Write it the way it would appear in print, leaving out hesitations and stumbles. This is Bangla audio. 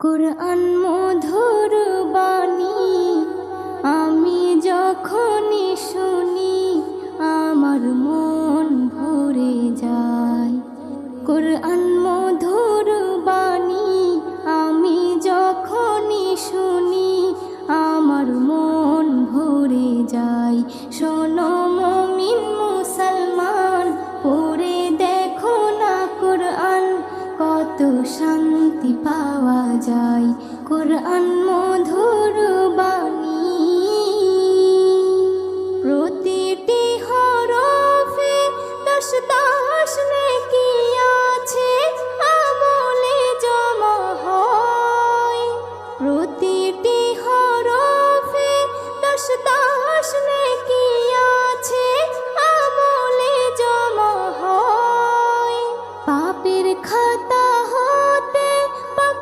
কুরআন মধুর বাণী আমি যখনই শুনি আমার মন ভরে যায়। কুরআন মধুর বাণী আমি যখনই শুনি আমার মন ভরে যায়। শোনো মুমিন মুসলমান, পড়ে দেখো না কুরআন, কত শান্তি পাওয়া যায়। কুরআন